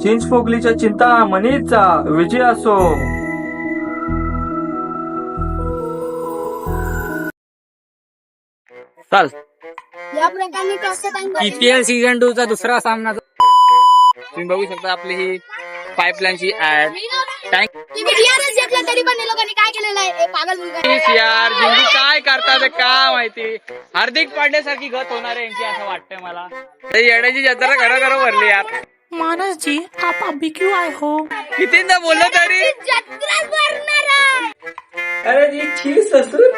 चिंचपोकलीच्या चिंतामणीचा विजय असो. चाल या प्रकारे IPL सीझन 2 चा दुसरा सामना तुम्ही बघू शकता. आपली ही पाईपलाईनची ऍड टँक तरी पण लोकांनी काय केलेलं आहे पागल मुलगा यार जिंकू काय करतात का माहिती. हार्दिक पांड्या सारखी गत होणार आहे यांची असं वाटतंय मला. येड्याची जत्रा घरोघरो भरली यार. मानस जी आप अभी क्यों आए हो? कितींदा बोललो तरी अरे जी छी ससुर.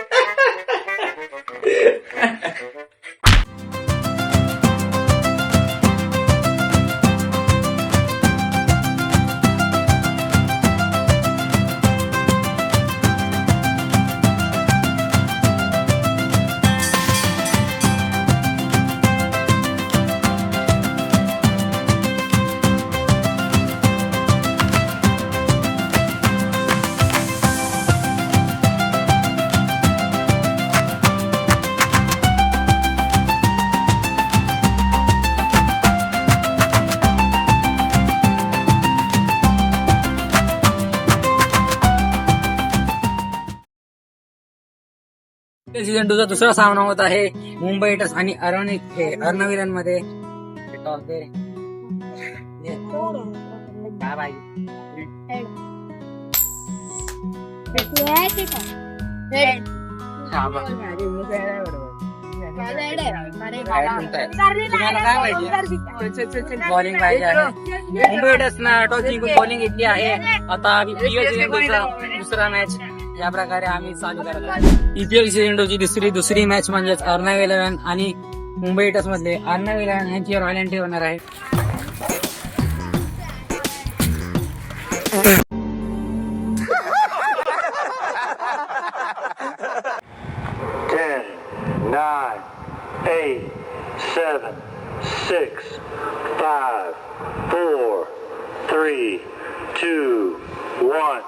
सीझन 2 चा दुसरा सामना होत आहे मुंबई इंडियन्स आणि अर्णविरांमध्ये. तुम्हाला काय माहिती बॉलिंग पाहिजे आहे. मुंबई इंडियन्सना टॉस जिंकून बॉलिंग घेतली आहे. आता दुसरा मॅच या प्रकारे आम्ही चालू करत आहोत. IPL सीझन 2 ची दुसरी मॅच म्हणजेच अर्णव आणि मुंबई इंडियन्स मधले अर्णव यांची रॉयल एंट्री होणार आहे. Nine, 8, 7, 6, 5, 4, 3, 2, 1.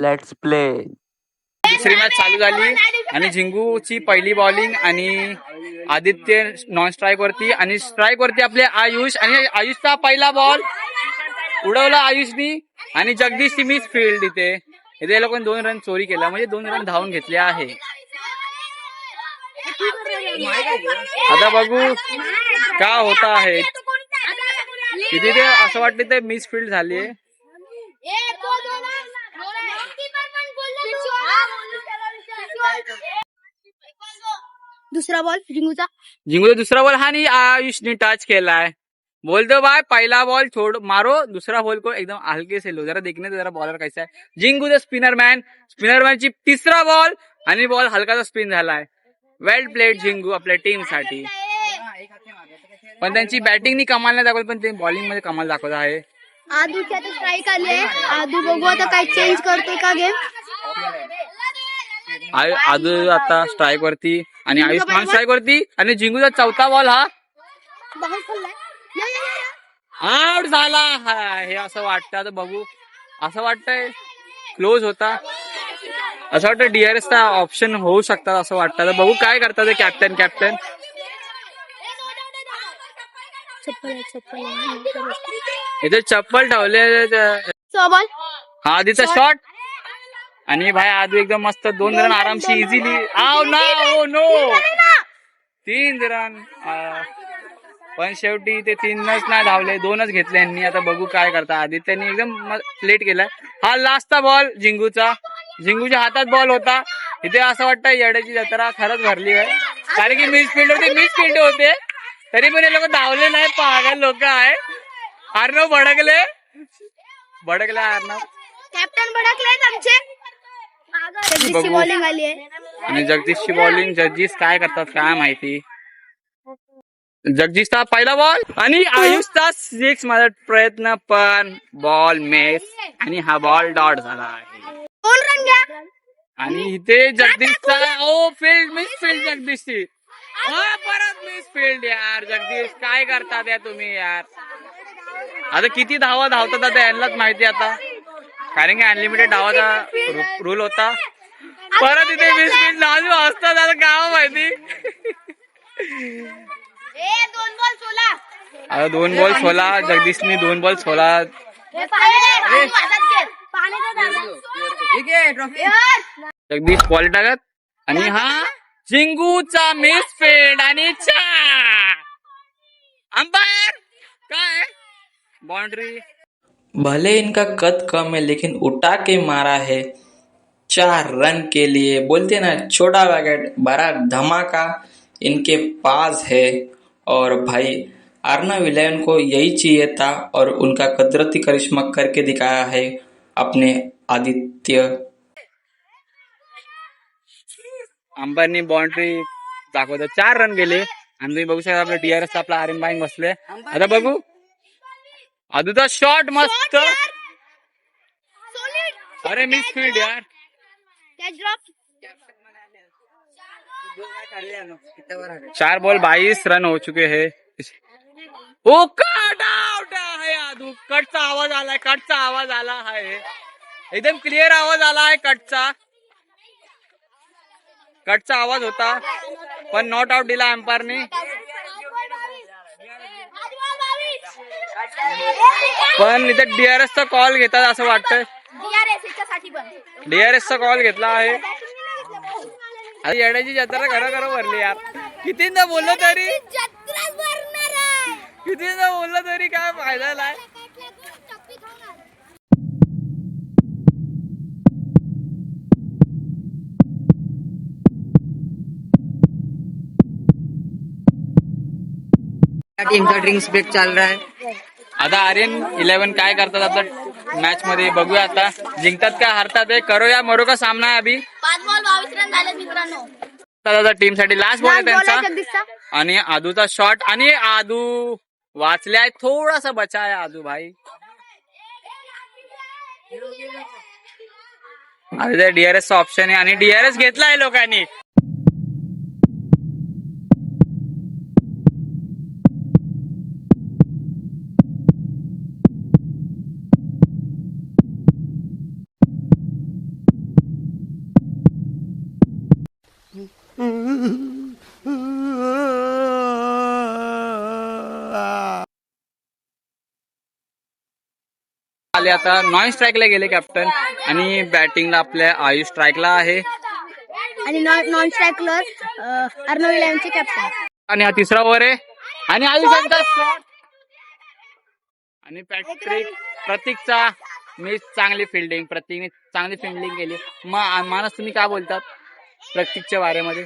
Let's play. दुसरी मॅच चालू झाली आणि झिंगूची पहिली बॉलिंग आणि आदित्य नॉन स्ट्राईक वरती आणि स्ट्राईक वरती आपले आयुष आणि आयुषचा पहिला बॉल उडवला आयुषनी आणि जगदीशची मिस फील्ड. इथे लोकांनी 2 रन चोरी केला म्हणजे 2 रन धावून घेतले आहे. आता बघू का होत आहे. किती ते असं वाटतं ते मिस फील्ड झाली आहे. दुसरा बॉल जिंकूचा दुसरा बॉल हा नाही आयुषने टच केलाय. बोलतो भाई पहिला बॉल छोड़ मारो, दूसरा बॉल को एकदम हल्के से लो, जरा देखने जरा बॉलर कैसा है. जिंकू द स्पिनरमॅनची तिसरा बॉल आणि बॉल हलकाचा स्पिन झालाय. वेल प्लेड जिंकू आपल्या टीम साठी. पण त्यांची बॅटिंग नी कमाल नाही दाखवली पण ते बॉलिंग मध्ये कमाल दाखवत आहे. आदूची आता स्ट्राईक आली आहे. आदू बघू आता काय चेंज करतो का गेम. आदू आता स्ट्राईक वरती आणि आयुष नॉन स्ट्राईक वरती आणि जिंकूचा चौथा बॉल हा आउट झाला. हे असं वाटतं. आता बघू असं वाटतंय क्लोज होता. असं वाटतं DRS चा ऑप्शन होऊ शकतात असं वाटतं. आता बघू काय करतात कॅप्टन. इथे चप्पल ठेवले. हा आधीचा शॉट आणि भाई आदू एकदम मस्त 2 रन आरामशी इझिली. नो 3 रन पण शेवटी ते 3च नाही धावले, 2च घेतले यांनी. आता बघू काय करता. आदित्यनी एकदम प्लेट केलाय. हा लास्टचा बॉल जिंकूच्या हातात बॉल होता. इथे असं वाटतं येड्याची जत्रा खरंच भरली आहे कारण की मिस फील्ड होते तरी पण हे लोक धावले नाही. पागल लोक आहे. अर्णव भडकले अर्णव कॅप्टन भडकले आमचे. जगदीशची बॉलिंग आली आहे आणि जगदीशची बॉलिंग. जगदीश काय करतात काय माहिती. जगदीशचा पहिला बॉल आणि आयुषचा 6 माझा प्रयत्न पण बॉल मिस आणि हा बॉल डॉट झाला आहे. 2 रन घ्या आणि इथे जगदीशचा मिस फील्ड जगदीशची. परत मिस फील्ड यार. जगदीश काय करतात या तुम्ही यार. आता किती धावा धावतात आता यांनाच माहिती आता कारण की अनलिमिटेड धावाचा रूल होता. परत इथे मिस फील्ड लाजू असतात आता काय माहिती. 2 बॉल 16 आता 2 बॉल 16. जगदीशनी 2 बॉल 16. जगदीश बॉल टाकत आणि हा जिंगूचा मिस फील्ड आणि अंपायर काय बाउंड्री. भले इनका कद कम है लेकिन उठा के मारा है 4 रन के लिए. बोलते ना छोटा विकेट बड़ा धमाका इनके पास है. और भाई अर्नव 11 को यही चाहिए था और उनका कुदरती करिश्मा करके दिखाया है अपने आदित्य. अंपायरनी बाउंड्री दाखवतो. 4 रन गेले आणि तुम्ही बघू शकता आपलं DRS आपला आर्यन बाईंग बसले. आता बघू आदूचा शॉट मस्त. अरे मिस फील्ड यार. 4 बॉल 22 रन हो चुके हैं. ओ कट आउट आहे आदू. कटचा आवाज आलाय. कटचा आवाज आला आहे. एकदम क्लिअर आवाज आला आहे कटचा. कटचा आवाज होता पण नॉट आउट दिला अंपायरने. पण इथे DRS चा कॉल घेतात असं वाटतंय. DRS चा कॉल घेतला आहे. आता येण्याची जत्रा घरा भरली यार. कितींदा बोललो तरी काय फायदा नाही. टीम का ड्रिंक्स ब्रेक चल रहा है. आता आर्यन 11 काय करतात आता मॅच मध्ये बघूया. आता जिंकतात का हारतात हे करो या मरो का सामना आहे अभि. 5 बॉल 22 रन झाले मित्रांनो. आता टीम साठी लास्ट बॉल आहे त्यांचा आणि आदूचा शॉट आणि आदू वाचलाय. थोडासा बचा आहे आदू भाई. आता DRS चा ऑप्शन आहे आणि DRS घेतलाय लोकांनी. आले आता 9 स्ट्राईकला गेले कॅप्टन आणि बॅटिंगला आपल्या आयुष स्ट्राईकला आहे आणि नॉन स्ट्रायकलर अर्नव 11 चे कॅप्टन. आणि हा 3रा ओव्हर आहे आणि आयुषांचा शॉट आणि प्रतीकचा मिस. चांगली फिल्डिंग. प्रतीकने चांगली फिल्डिंग केली. मानस तुम्ही काय बोलतात प्रतीकच्या बारेमध्ये.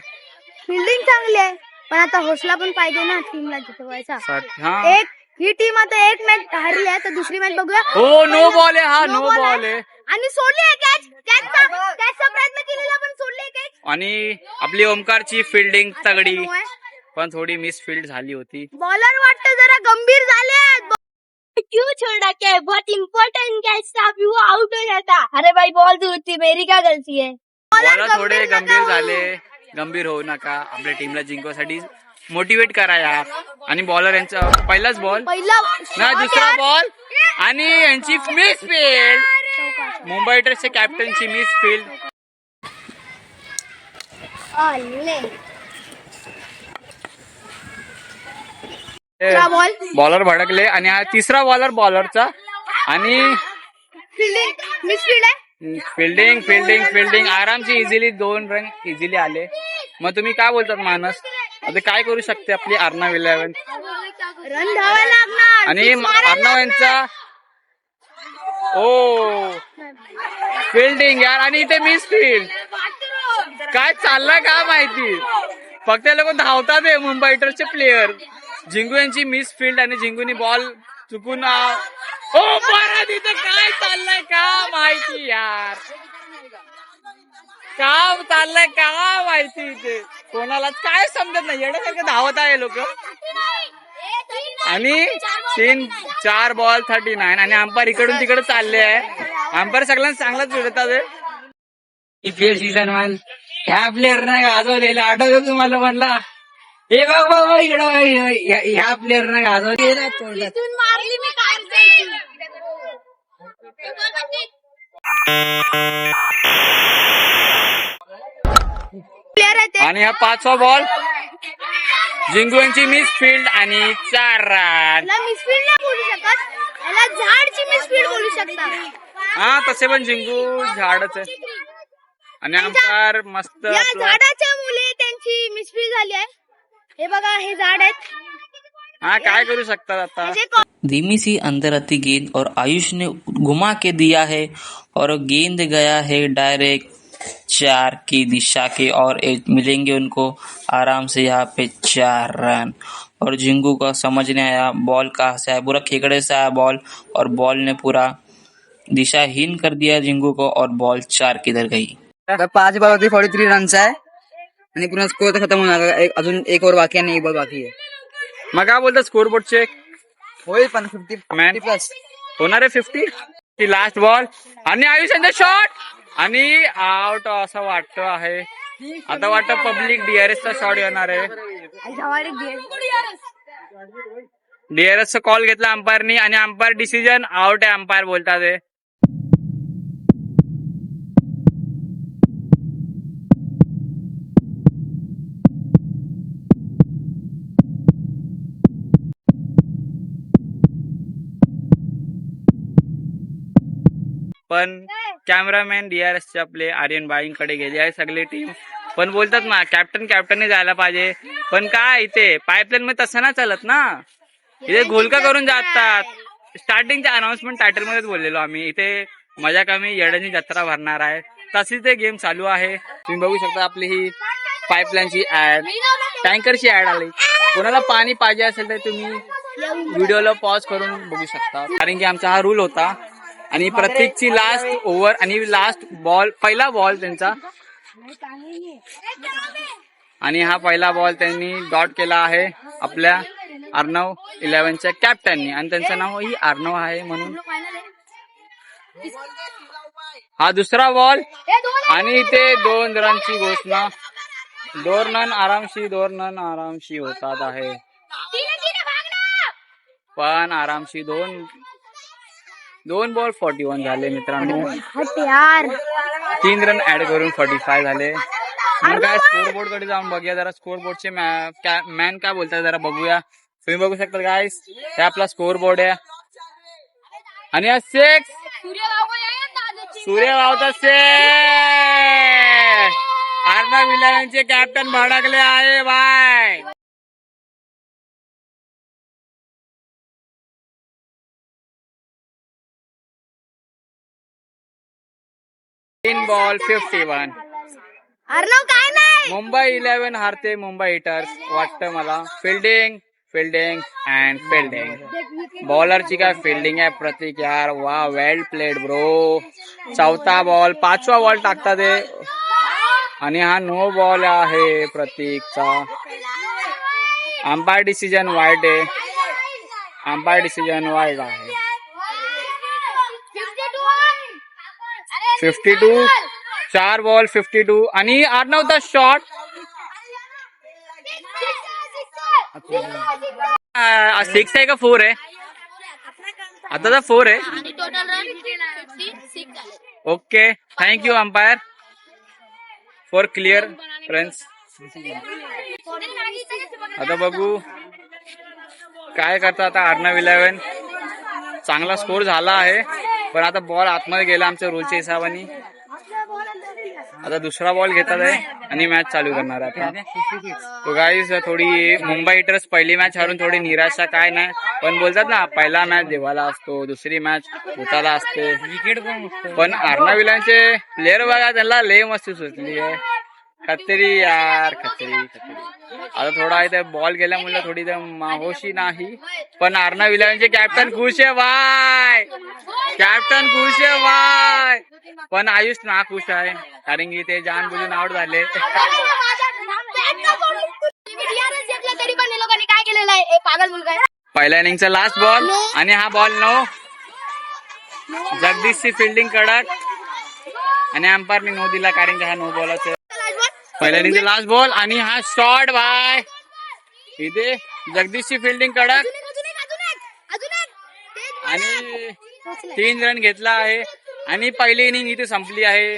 फिल्डिंग चांगली आहे पण आता हौसला पण पाहिजे ना टीमला जितवायचा. हा ही टीम आता एक मॅच हारली आहे तर दुसरी मॅच बघूया. हो नो बॉल आहे. हा नो बॉल आहे आणि सोडली आहे कॅच. कॅचचा प्रयत्न केलेला पण सोडली कॅच. आणि आपली ओमकारची फिल्डिंग तगडी पण थोडी मिस फील्ड झाली होती. बॉलर वाटतं जरा गंभीर झाले. क्यों छोड़ा क्या बहुत इम्पोर्टेंट कैच था अभी वो आउट हो जाता. अरे भाई बॉल दूर थी मेरी क्या गलती है. बॉलर थोडे गंभीर झाले. गंभीर होऊ नका. आपल्या टीमला जिंकण्यासाठी मोटिवेट करा यार. आणि बॉलर यांचा पहिलाच बॉल ना 2रा बॉल आणि यांची मिस फील्ड. मुंबई इंडियन्सच्या कॅप्टनची मिस फील्ड. बॉलर भडकले आणि हा 3रा बॉलर बॉलरचा आणि मिस फील्ड आहे. फिल्डिंग आरामची. इझिली 2 रन इझिली आले. मग तुम्ही काय बोलतात मानस. आता काय करू शकते आपली अर्नव 11 रन धावा लागणार आणि अर्नव यांचा फिल्डिंग यार आणि इथे मिस फील्ड. काय चाललंय का माहिती. फक्त लोक धावतात आहे मुंबई इंडियन्सचे प्लेयर. जिंगू यांची मिस फील्ड आणि जिंगूनी बॉल चुकून परत इथे काय चाललंय का माहिती यार. काम चाललंय का माहिती. इथे कोणालाच काय समजत नाही. येण्यासारखं धावत आहे लोक. आणि 4 बॉल 39 आणि अंपायर इकडून तिकडे चालले आहे. अंपायर सगळ्यांना चांगलाच भेटतात. IPL सीझन 1 ह्या प्लेअर नाही गाजवलेलं आठवतं तुम्हाला. म्हणला हे बाबा इकडं ह्या प्लेअर नाही गाजवलेलं. मारली मी प्लेअर आहे ते. आणि हा 5वा बॉल जिंगू यांची मिस फील्ड आणि 4 रन. याला मिसफील्ड नाही बोलू शकत, याला झाडची मिसफील्ड बोलू शकता. हा तसे पण जिंगू झाडच आहे. आणि अंपायर मस्त या आपला- झाडाच्या मुले त्यांची मिसफील्ड झाली आहे. हे बघा, हे झाड आहेत. हा काय करू शकतात आता. त्याचे धीमी सी अंदर आती गेंद और आयुष ने घुमा के दिया है और गेंद गया है डायरेक्ट 4 की दिशा के और मिलेंगे उनको आराम से यहाँ पे 4 रन. और जिंगू को समझ नहीं आया बॉल कहाँ से आया, पूरा खेकड़े से आया बॉल और बॉल ने पूरा दिशाहीन कर दिया जिंगू को और बॉल 4 किधर गई. 5 बॉल होती 43 रनचा आहे आणि पुन्हा स्कोर तर खतम होणार. अजून एक ओव्हर बाकी आहे आणि एक बॉल बाकी आहे. मग काय बोलतात स्कोर बोर्ड चेक होईल पण 50 मॅन प्लस. होणार आहे 50 ती लास्ट बॉल आणि आयुष्यांचा शॉट आणि आउट असं वाटतं आहे. आता वाटतं पब्लिक DRS चा शॉट येणार आहे. DRS चा कॉल घेतला अंपायरनी आणि अंपायर डिसिजन आउट आहे. अंपायर बोलतात आहे. पण कॅमेरामॅन DRS आपले आर्यन बाईंकडे गेले आहे सगळी टीम. पण बोलतात ना कॅप्टनने जायला पाहिजे. पण काय इथे पाईपलाईन मध्ये तसं ना चालत ना, इथे घोलका करून जातात. स्टार्टिंगच्या अनाउन्समेंट टायटल मध्येच बोललेलो आम्ही इथे मजा कमी येड्याची जत्रा भरणार आहे. तशी ते गेम चालू आहे. तुम्ही बघू शकता आपली ही पाईपलाईनची ऍड, टँकरची ऍड आली. कोणाला पाणी पाहिजे असेल तर तुम्ही व्हिडिओला पॉज करून बघू शकता. कारण की आमचा हा रूल होता. आणि प्रत्येकची लास्ट ओव्हर आणि लास्ट बॉल, पहिला बॉल त्यांचा आणि हा पहिला बॉल त्यांनी डॉट केला आहे आपल्या अर्णव 11च्या कॅप्टननी आणि त्यांचं नाव ही अर्णव आहे म्हणून. हा दुसरा बॉल आणि इथे 2 रनची घोषणा. 2 रन आरामशी होतात आहे. पण आरामशी दोन बॉल 41 झाले मित्रांनो. 3 रन ऍड करून 45 झाले. मग काय स्कोर बोर्ड कडे जाऊन बघूया जरा. स्कोर बोर्डचे मॅन काय बोलतात जरा बघूया. तुम्ही बघू शकता गाईस, हे आपला स्कोर बोर्ड आहे आणि हा 6 सूर्यगावचा 6 अर्णव 11चे कॅप्टन भडकले आहे बाय. तीन बॉल 51. अर्णव काय नाही. मुंबई 11 हारते मुंबई हिटर्स वाटतं मला. Fielding and fielding. बॉलरची काय फिल्डिंग आहे प्रतीक यार. वा, वेल प्लेड ब्रो. 4था बॉल, 5वा बॉल टाकतात ते आणि हा नो बॉल आहे प्रतीकचा. अंपायर डिसिजन वाईट आहे. 52, 4 बॉल 52 आणि अर्णवचा शॉट. 6 आहे का 4 आहे? आताचा 4 आहे. Okay, thank you umpire for clear friends. आता बघू काय करता आता अर्णव 11. चांगला स्कोर झाला आहे पण आता बॉल आतमध्ये गेला आमच्या रूलच्या हिशोबाने. आता दुसरा बॉल घेतात आहे आणि मॅच चालू करणार आता. तो गाईज थोडी मुंबई हिटर्स पहिली मॅच हारून थोडी निराशा काय नाही. पण बोलतात ना पहिला मॅच देवाला असतो, दुसरी मॅच भूताला असते. पण अर्णव 11चे प्लेअर बघा, त्यांना लय मस्ती सुचली आहे. खत्री यार, खत्री. आता थोडा इथे बॉल गेल्यामुळे थोडी माहोशी नाही. पण अर्णव 11चे कॅप्टन खुश आहे बाय. पण आयुष ना खुश आहे कारण की ते जानबुजून आउट झाले. तरी पण लोकांनी काय केलेलं आहे, पागल मुलगा आहे. पहिल्या इनिंगचा लास्ट बॉल आणि हा बॉल 9. जगदीशची फिल्डिंग कडक आणि अंपायरने नो दिला कारण की हा नो बॉलच आहे. पहिल्या इनिंगचा लास्ट बॉल आणि हा शॉट बाय. इथे जगदीशची फिल्डिंग कडक आणि 3 रन घेतला आहे आणि पहिली इनिंग इथे संपली आहे.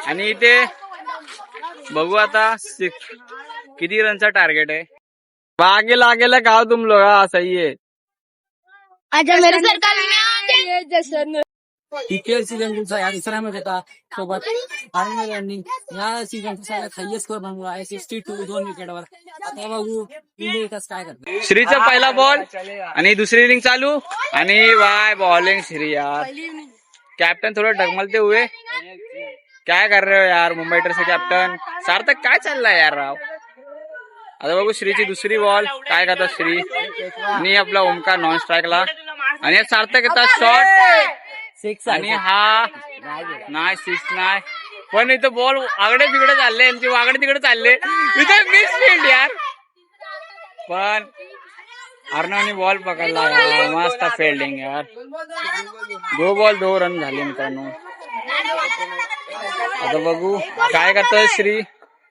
आणि इथे बघू आता किती रनचा टार्गेट आहे. आगे लागेला गाव तुम लोग, हा सही आहे. अच्छा मेरे सरकार में जसं टीकेएल सीझन तुमचा या दुसऱ्या मध्ये होता सोबत आणि यांनी या सीझनचा हायएस्ट स्कोर बनवला आहे 62 2 विकेटवर. आता बघू इंडिया काय करते. श्रीचा पहिला बॉल आणि दुसरी इनिंग चालू आणि वाय बॉलिंग श्री यार. कैप्टन थोड़ा डगमलते हुए क्या कर रहे हो यार मुंबई इंडियन्स के कैप्टन. सार्थक काय चाललंय यार राव. आता बघू श्रीची दुसरी बॉल काय करतात श्री आणि आपला ओमकार नॉन स्ट्राईकला आणि सार्थक येतात शॉट आणि हा नाही 6 नाही. पण इथं बॉल आगडे तिकडे चालले यांची वागडे तिकडे चालले इथे मिस फील्ड यार. पण अर्णवने बॉल पकडला यार. मस्त फिल्डिंग यार. 2 बॉल 2 रन झाले मित्रांनो. आता बघू काय करतोय श्री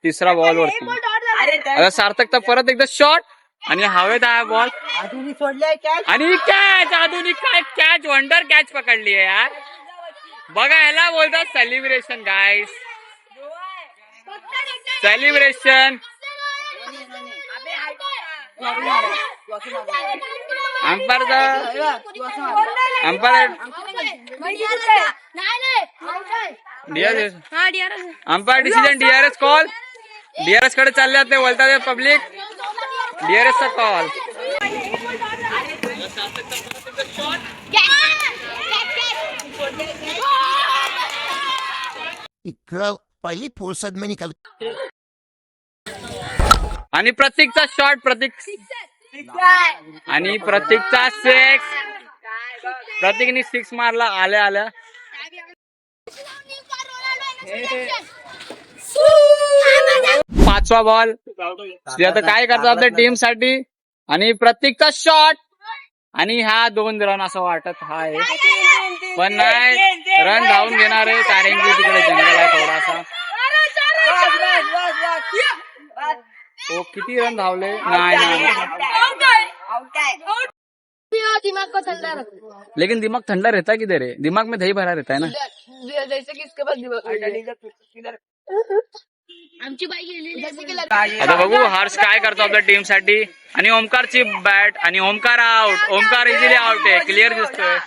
तिसरा बॉल वरती. आता सार्थकचा परत एकदा शॉट आणि हवेत आहे बॉल आणि कॅच. आधुनिक काय कॅच वंडर कॅच पकडली आहे यार. बघा ह्याला बोलतात celebration guys. Celebration. Umpire decision DRS call. DRS कडे चालले ते बोलतात पब्लिक डीआरएस चा कॉल. इकडं पहिली फुरसत मी निकाल आणि प्रतीकचा शॉट. प्रतीक आणि प्रतीकचा 6. प्रतीकने 6 मारला आल्या आल्या. पाचवा बॉल. आता काय करतात आपल्या टीम साठी आणि प्रतीकचा शॉट आणि हा 2 रन असं वाटत आहे पण नाही रन धावून घेणार आहे कारण की तिकडे जंगल आहे थोडासा. तो किती रन धावले नाही. दिमाग को ठंडा रखो. लेकिन दिमाग ठंडा रहता है किधर है. दिमाग में दही भरा रहता है ना. जैसे कि इसके पास दिमाग आमची बाई गेलेली. आता बघू हर्ष काय करतो आपल्या टीम साठी आणि ओमकारची बॅट आणि Omkar out. Omkar easily out आहे. क्लिअर दिसतोय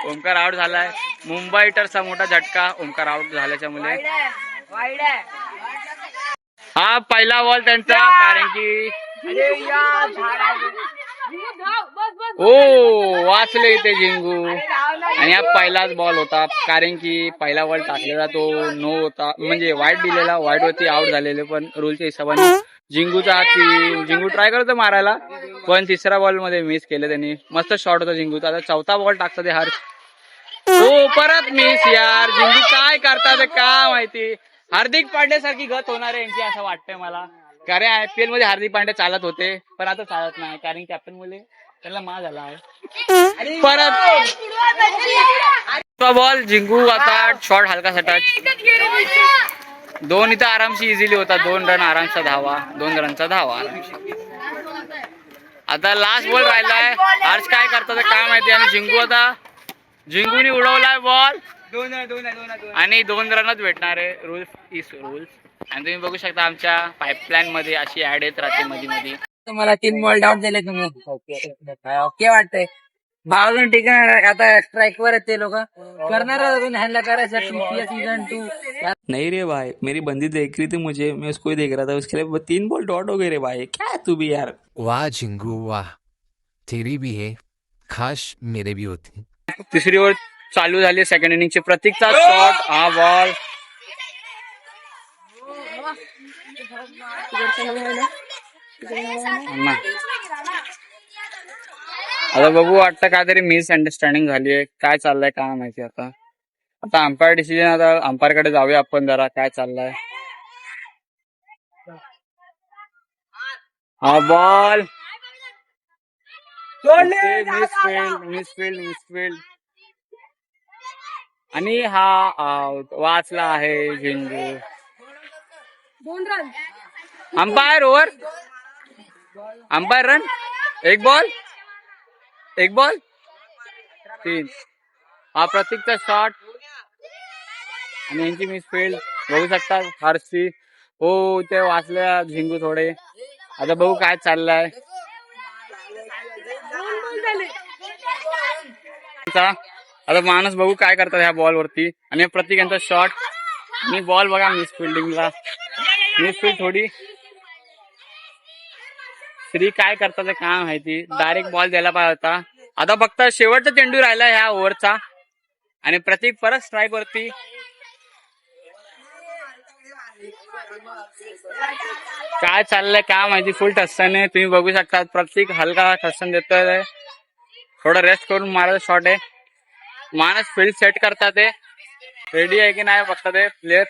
ओमकार आउट झालाय. मुंबई इंडियन्सचा मोठा झटका ओमकार आउट झाल्याच्या मुळे. हा पहिला बॉल त्यांचा कारण की वाचले इथे जिंगू आणि हा पहिलाच बॉल होता कारण की पहिला बॉल टाकलेला तो नो होता म्हणजे वाईट दिलेला. वाईट वरती आउट झालेले पण रूलच्या हिशोबाने जिंगू ट्राय करतो मारायला पण तिसऱ्या बॉल मध्ये मिस केलं त्यांनी. मस्त शॉट होता जिंगूचा. आता चौथा बॉल टाकतात ते हर्ष. हो परत मिस यार. जिंगू काय करतात काय माहिती. हार्दिक पांड्या सारखी गत होणार आहे यांची असं वाटतंय मला. कारण IPL मध्ये हार्दिक पांड्या चालत होते पण आता चालत नाही कारण कॅप्टन मुले त्याला मा झाला आहे. परत बॉल जिंकू आता शॉट हलकासा टच 2 इथं आरामशी इझिली होता. 2 रन आरामचा धावा. 2 रनचा धावा. आता लास्ट बॉल राहिलाय. हर्ष काय करतात काय माहिती आणि जिंकू आता जिंकूने उडवलाय बॉल आणि 2 रनच भेटणार आहे. रूल्स इज रूल्स आणि तुम्ही बघू शकता आमच्या पाईपलाईन मध्ये अशी ऍड येत राहते मध्ये मध्ये. तुम्हाला 3 बॉल डाऊन दिले तुम्ही. ओके वाटतंय भावजून ठीक आहे. आता स्ट्राईक वर ते लोक करणार हँडल करायचं सीझन 2. नहीं रे भाई मेरी बंदी देख रही थी मुझे. मैं उसको ही देख रहा था. उसके लिए 3 बॉल डॉट हो गए रे भाई. क्या है तू भी यार. वाह जिंगू वाह तेरी भी है खास मेरे भी होती. तिसरी ओव्हर चालू झाली सेकंड इनिंगची. प्रतीकचा शॉट हा बॉल आता बघू वाटतं काहीतरी मिसअंडरस्टँडिंग झाली आहे. काय चाललंय काय माहिती. आता अंपायर डिसिजन. आता अंपायर कडे जाऊया आपण जरा काय चाललंय. हा बॉल मिसफिल्ड आणि हा आउट. वाचला आहे झिंगू. 2 run. Umpire over. Umpire run. 1 ball 3. हा प्रतीकचा शॉट आणि यांची मिसफिल्ड बघू शकता. हर्षी हो ते वाचल्या झिंगू थोडे. आता बघू काय चाललंय. आता माणूस बघू काय करतात ह्या बॉल वरती. आणि प्रत्येक यांचा शॉट आणि बॉल बघा मिस फिल्डिंगला. मिस फील्ड थोडी. श्री काय करतात ते काय माहिती. डायरेक्ट बॉल द्यायला पाहिजे होता. आता फक्त शेवटचा चेंडू राहिला ह्या ओव्हरचा आणि प्रत्येक परत स्ट्राईक वरती. काय चाललंय काय माहिती. फुल ठस्सन आहे तुम्ही बघू शकता. प्रत्येक हलका ठस्सन देतोय. थोडं रेस्ट करून मारायचा शॉट आहे. माणूस फील्ड सेट करतात ते रेडी आहे की नाही फक्त ते प्लेयर.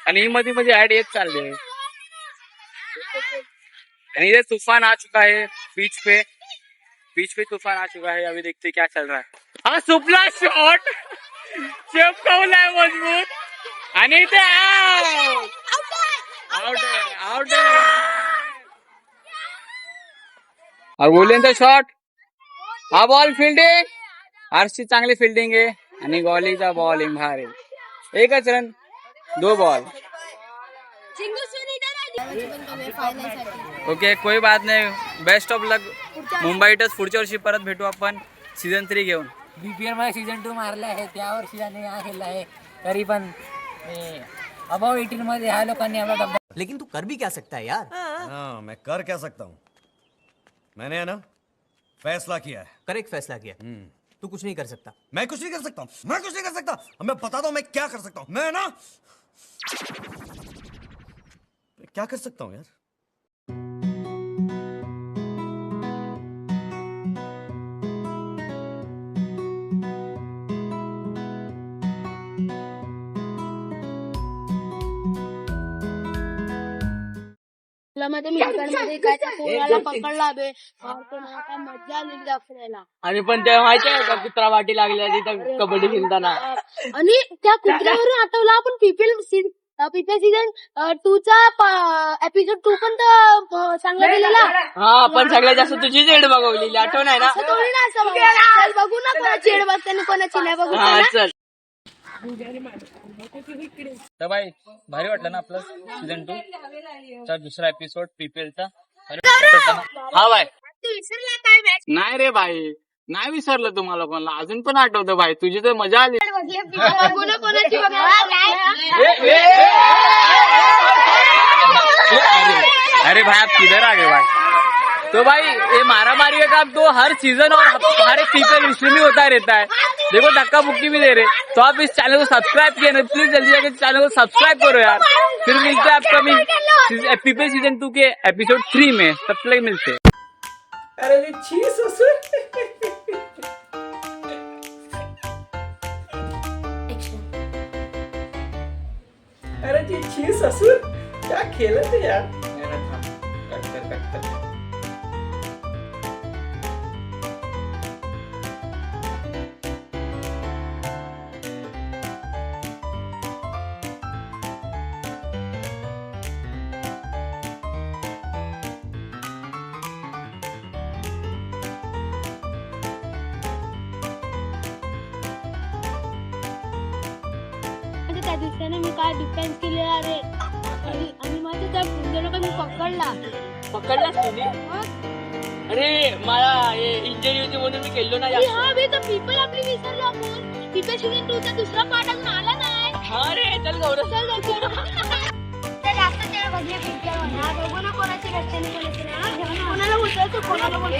आणि मध्ये मध्ये ऍड येत चालले. आणि इधर तूफान आ चुका है पिच पे तूफान आ चुका है. अभी देखते क्या चल रहा है. हा सुपला शॉट चिपकवलाय मजबूत आणि ते आउट आहे. और बोलेंचा शॉट. हा बॉल फिल्डिंग. आरसी चांगली फिल्डिंग आहे आणि गॉलीचा बॉलिंग भारी. एकच रन 2 बॉल. ओके कोई बात नाही. बेस्ट ऑफ लक मुंबईतच. पुढच्या वर्षी परत भेटू आपण सीझन 3 घेऊन. बीपीएल मध्ये सीझन 2 मारला आहे. त्या वर्षी त्याने हा खेळला आहे. तरी पण अबाव 18 मध्ये ह्या लोकांनी आपला डब्बा. लेकिन तू कर भी क्या सकता है यार. हाँ मैं कर क्या सकता हूँ. मैंने है ना फैसला किया है. करेक्ट फैसला किया. तू कुछ नहीं कर सकता. मैं कुछ नहीं कर सकता हूँ. मैं कुछ नहीं कर सकता. अब मैं बताता हूँ मैं क्या कर सकता हूँ. मैं ना क्या कर सकता हूँ यार. मध्ये काय त्या पोराला पकडला बे. काय मजा आली दाखवायला. आणि पण ते माहिती आहे का कुत्रा वाटी लागली तिथं कबड्डी खेळताना. आणि त्या कुत्र्यावरून आठवला आपण पीपीएल सीझन 2 चा एपिसोड 2 पण तर चांगला दिलेला. हा पण सगळ्यात जास्त तुझी जेड बघवलेली आठवण आहे ना. असं थोडी ना असं बाबा. चल बघू ना कोणाची एड बघताना कोणाची नाही बघू. हा चल. तर बाई भारी वाटलं ना आपलं सीझन 2 चा दुसरा एपिसोड पीपीएलचा. हा बाय. तू विसरला काय मॅच. नाही रे भाई नाही विसरलं तुम्हाला कोणाला. अजून पण आठवतं भाई. तुझी तर मजा आली. बघू ना कोणाची अरे भाई आप किधर आ गए भाई. तो भाई ये मारा मारी का काम तो हर सीजन और हर एक पीपल हिस्ट्री में होता रहता है. देखो धक्का मुक्की भी दे रहे. तो आप इस चैनल को सब्सक्राइब किया ना प्लीज जल्दी जाकर चैनल को सब्सक्राइब करो यार. फिर मिलते हैं अपकमिंग पीपल सीजन 2 के एपिसोड 3 में. तब तक मिलते. अरे जी छी ससुर. अरे जी छी ससुर क्या खेलत है यार. त्या दिवसाने मी काय डिफेन्स केलेला रे. आणि माझ्या त्या पुंजला मी पकडलास तुम्ही. अरे मला इंजरी होती म्हणून मी खेळलो नाही. हा बे तर पीपल आपली विसरलो आपण. पीपल सीझन 2 चा दुसरा पार्ट अजून आला नाही. हा रे चल गौरव. जास्त वेळ बघले पिक्चर म्हणा. बघू ना कोणाची रचना कोणाची नाही. कोणाला उचलतो कोणाला बोलतो.